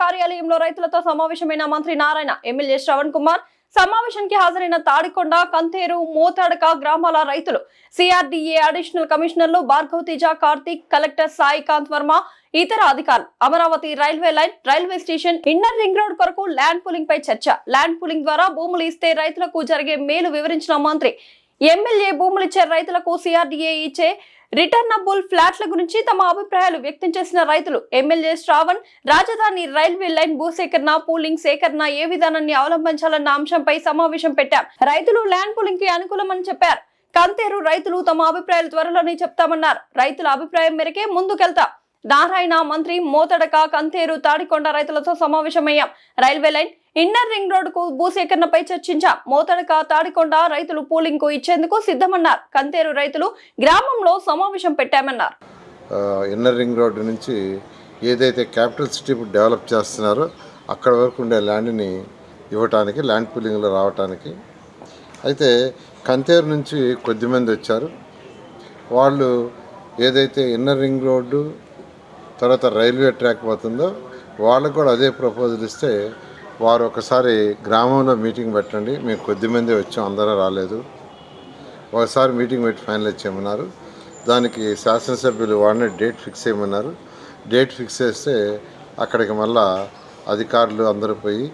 కార్యాలయంలో రైతులతో సమావేశమైన మంత్రి నారాయణ, ఎమ్మెల్యే శ్రవణ్ కుమార్. సమావేశానికి హాజరైన తాడికొండ, కంతేరు, మోతాడక గ్రామాల రైతులు, సిఆర్డీఏ అడిషనల్ కమిషనర్లు భార్గవ్ తేజ, కార్తిక్, కలెక్టర్ సాయికాంత్ వర్మ, ఇతర అధికారులు. Amaravati railway line, railway station, inner ring road కొరకు ల్యాండ్ పూలింగ్ పై చర్చ. ల్యాండ్ పూలింగ్ ద్వారా భూములు ఇస్తే రైతులకు జరిగే మేలు వివరించిన మంత్రి, ఎమ్మెల్యే భూములు ఇచ్చే రైతులకు సిఆర్డీఏ ఇచ్చే రిటర్నబుల్ ఫ్లాట్ల గురించి తమ అభిప్రాయాలు వ్యక్తం చేసిన రైతులు, ఎమ్మెల్యే శ్రావణ్ రాజధాని రైల్వే లైన్ భూసేకరణ, పూలింగ్ సేకరణ ఏ విధానాన్ని అవలంబించాలన్న అంశంపై సమావేశం పెట్టాం. రైతులు ల్యాండ్ పూలింగ్ కి అనుకూలమని చెప్పారు. కంతేరు రైతులు తమ అభిప్రాయాలు త్వరలోనే చెప్తామన్నారు. రైతుల అభిప్రాయం మేరకే ముందుకెళ్తాం. నారాయణ, మంత్రి మోతడక, కంతేరు, తాడికొండ రైతులతో సమావేశమయ్యాం. Railway line, inner ring road కు భూసేకరణపై చర్చించాం. మోతడక, తాడికొండ రైతులు పూలింగ్ కు ఇచ్చేందుకు సిద్ధమన్నారు. కంతేరు రైతులు గ్రామంలో సమావేశం పెట్టామన్నారు. ఇన్నర్ రింగ్ రోడ్ నుంచి ఏదైతే క్యాపిటల్ సిటీ డెవలప్ చేస్తున్నారో అక్కడ వరకు ఉండే ల్యాండ్ని ఇవ్వటానికి, ల్యాండ్ పూలింగ్లో రావటానికి. అయితే కంతేరు నుంచి కొద్దిమంది వచ్చారు. వాళ్ళు ఏదైతే ఇన్నర్ రింగ్ రోడ్డు తర్వాత రైల్వే ట్రాక్ పోతుందో వాళ్ళకు కూడా అదే ప్రపోజల్ ఇస్తే, వారు ఒకసారి గ్రామంలో మీటింగ్ పెట్టండి, మేము కొద్దిమంది వచ్చాం, అందరూ రాలేదు, ఒకసారి మీటింగ్ పెట్టి ఫైనలైజ్ చేయమన్నారు. దానికి శాసనసభ్యులు వాడిని డేట్ ఫిక్స్ చేయమన్నారు. డేట్ ఫిక్స్ చేస్తే అక్కడికి మళ్ళా అధికారులు అందరూ పోయి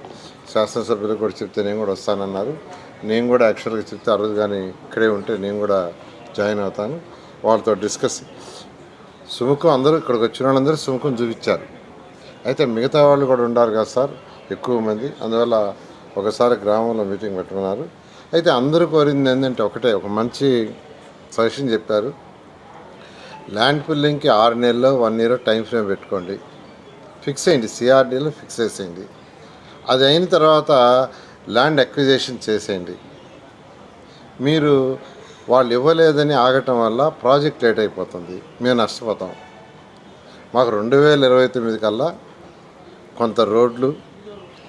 శాసనసభ్యులు కూడా చెప్తే నేను కూడా వస్తానన్నారు. నేను కూడా యాక్చువల్గా చెప్తే ఆ రోజు కానీ ఇక్కడే ఉంటే నేను కూడా జాయిన్ అవుతాను. వాళ్ళతో డిస్కస్ సుముఖం అందరూ ఇక్కడికి వచ్చిన వాళ్ళందరూ సుముఖం చూపించారు. అయితే మిగతా వాళ్ళు కూడా ఉండారు కదా సార్, ఎక్కువ మంది, అందువల్ల ఒకసారి గ్రామంలో మీటింగ్ పెట్టుకున్నారు. అయితే అందరూ కోరింది ఏంటంటే ఒకటే, ఒక మంచి సజెషన్ చెప్పారు. ల్యాండ్ పుల్లింగ్కి 6 నెలల్లో 1 ఇయర్ టైం ఫ్రేమ్ పెట్టుకోండి, ఫిక్స్ అయ్యింది, సిఆర్డీలో ఫిక్స్ చేసేయండి. అది అయిన తర్వాత ల్యాండ్ అక్విజిషన్ చేసేయండి. మీరు వాళ్ళు ఇవ్వలేదని ఆగటం వల్ల ప్రాజెక్ట్ లేట్ అయిపోతుంది, మేము నష్టపోతాం. మాకు 2029 కల్లా కొంత రోడ్లు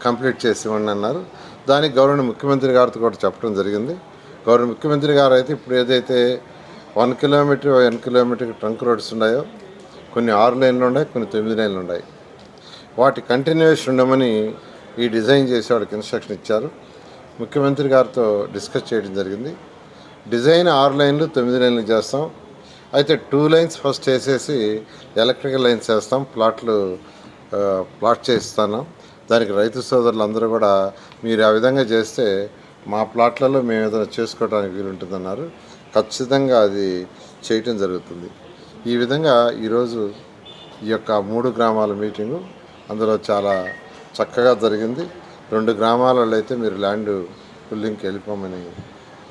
కంప్లీట్ చేసి ఇవ్వండి అన్నారు. దానికి గౌరవ ముఖ్యమంత్రి గారితో కూడా చెప్పడం జరిగింది. గౌరవ ముఖ్యమంత్రి గారు అయితే ఇప్పుడు ఏదైతే 1 కిలోమీటర్ ట్రంక్ రోడ్స్ ఉన్నాయో, కొన్ని 6 లైన్లు ఉన్నాయి, కొన్ని 9 లైన్లు ఉన్నాయి. వాటి కంటిన్యూషన్ ఉండమని ఈ డిజైన్ చేసేవాడికి ఇన్స్ట్రక్షన్ ఇచ్చారు. ముఖ్యమంత్రి గారితో డిస్కస్ చేయడం జరిగింది. డిజైన్ 6 లైన్లు 9 లైన్లు చేస్తాం. అయితే 2 లైన్స్ ఫస్ట్ వేసేసి ఎలక్ట్రికల్ లైన్స్ వేస్తాం, ప్లాట్ చేయిస్తాను. దానికి రైతు సోదరులు అందరూ కూడా మీరు ఆ విధంగా చేస్తే మా ప్లాట్లలో మేము ఏదైనా చేసుకోవడానికి వీలుంటుందన్నారు. ఖచ్చితంగా అది చేయటం జరుగుతుంది. ఈ విధంగా ఈరోజు ఈ యొక్క 3 గ్రామాల మీటింగు అందులో చాలా చక్కగా జరిగింది. 2 గ్రామాలలో అయితే మీరు ల్యాండ్ పుల్లింగ్కి వెళ్ళిపోమని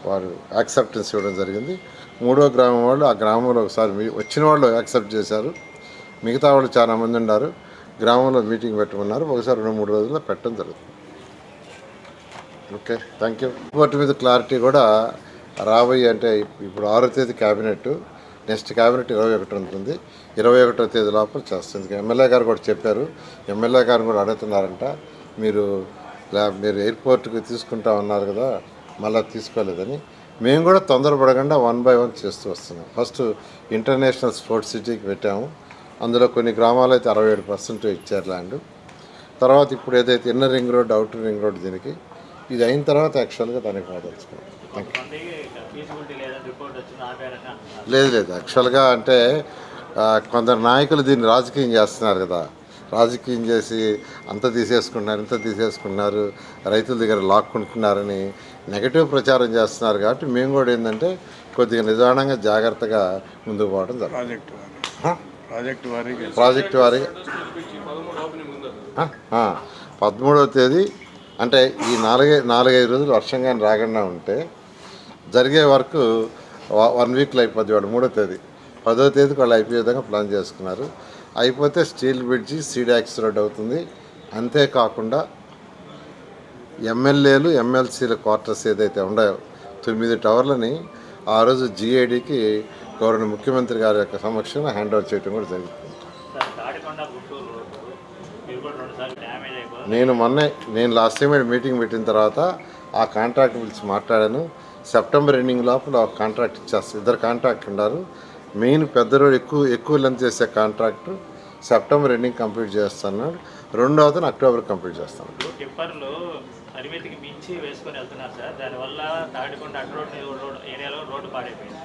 వారు యాక్సెప్టెన్స్ ఇవ్వడం జరిగింది. 3వ గ్రామం వాళ్ళు ఆ గ్రామంలో ఒకసారి వచ్చిన వాళ్ళు యాక్సెప్ట్ చేశారు. మిగతా వాళ్ళు చాలామంది ఉన్నారు. గ్రామంలో మీటింగ్ పెట్టమన్నారు. ఒకసారి 2-3 రోజుల్లో పెట్టడం జరుగుతుంది. Okay, thank you. ఎయిర్పోర్ట్ మీద క్లారిటీ కూడా రాబోయే, అంటే ఇప్పుడు 6వ తేదీ క్యాబినెట్, నెక్స్ట్ క్యాబినెట్ 21 ఉంటుంది. 21వ తేదీ లోపల చేస్తుంది. ఎమ్మెల్యే గారు కూడా చెప్పారు. ఎమ్మెల్యే గారు కూడా అడుగుతున్నారంట, మీరు ఎయిర్పోర్ట్కి తీసుకుంటా ఉన్నారు కదా, మళ్ళీ తీసుకోలేదని. మేము కూడా తొందరపడకుండా 1 by 1 చేస్తూ వస్తున్నాం. ఫస్ట్ ఇంటర్నేషనల్ స్పోర్ట్స్ సిటీకి పెట్టాము. అందులో కొన్ని గ్రామాలు అయితే 67% ఇచ్చారు ల్యాండ్. తర్వాత ఇప్పుడు ఏదైతే inner ring road, outer ring road, దీనికి ఇది అయిన తర్వాత యాక్చువల్గా దానికి మాట్లాడుతున్నాం. లేదు యాక్చువల్గా అంటే కొందరు నాయకులు దీన్ని రాజకీయం చేస్తున్నారు కదా, రాజకీయం చేసి అంత తీసేసుకున్నారు, రైతుల దగ్గర లాక్కుంటున్నారని నెగటివ్ ప్రచారం చేస్తున్నారు. కాబట్టి మేము కూడా ఏంటంటే కొద్దిగా నిదానంగా జాగ్రత్తగా ముందుకు పోవడం జరుగుతుంది. ప్రాజెక్టు వారి 13వ తేదీ, అంటే ఈ 4-5 రోజులు వర్షం కానీ రాకుండా ఉంటే జరిగే వరకు 1 వీక్లో అయిపోద్ది. వాడు 3వ తేదీ, 10వ తేదీకి వాళ్ళు అయిపోయే విధంగా ప్లాన్ చేసుకున్నారు. అయిపోతే స్టీల్ బ్రిడ్జి, సీడాక్స్ రోడ్ అవుతుంది. అంతేకాకుండా ఎమ్మెల్యేలు, ఎమ్మెల్సీల క్వార్టర్స్ ఏదైతే ఉన్నాయో 9 టవర్లని ఆ రోజు జీఐడికి గౌరవ ముఖ్యమంత్రి గారి యొక్క సమక్షంలో హ్యాండ్ ఓవర్ చేయడం కూడా జరుగుతుంది. నేను లాస్ట్ టైం మీటింగ్ పెట్టిన తర్వాత ఆ కాంట్రాక్ట్ పిలిచి మాట్లాడాను. సెప్టెంబర్ ఎండింగ్ లోపల కాంట్రాక్ట్ ఇచ్చేస్తారు. 2 కాంట్రాక్ట్ ఉన్నారు. మెయిన్ పెద్ద రోడ్ ఎక్కువ లెంత్ చేసే కాంట్రాక్టు సెప్టెంబర్ ఎండింగ్ కంప్లీట్ చేస్తున్నాడు. రెండో అతను అక్టోబర్ కంప్లీట్ చేస్తాను. టిప్పర్లు పరిమితికి మించి వేసుకొని వెళ్తున్నారు సార్. దానివల్ల తాడికొండ అడ్డు రోడ్ ఏరియాలో రోడ్డు పాడైపోయింది.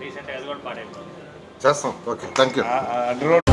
రీసెంట్గా అది కూడా పాడైపోయింది. చేస్తాం. Okay, thank you. అడ్డు రోడ్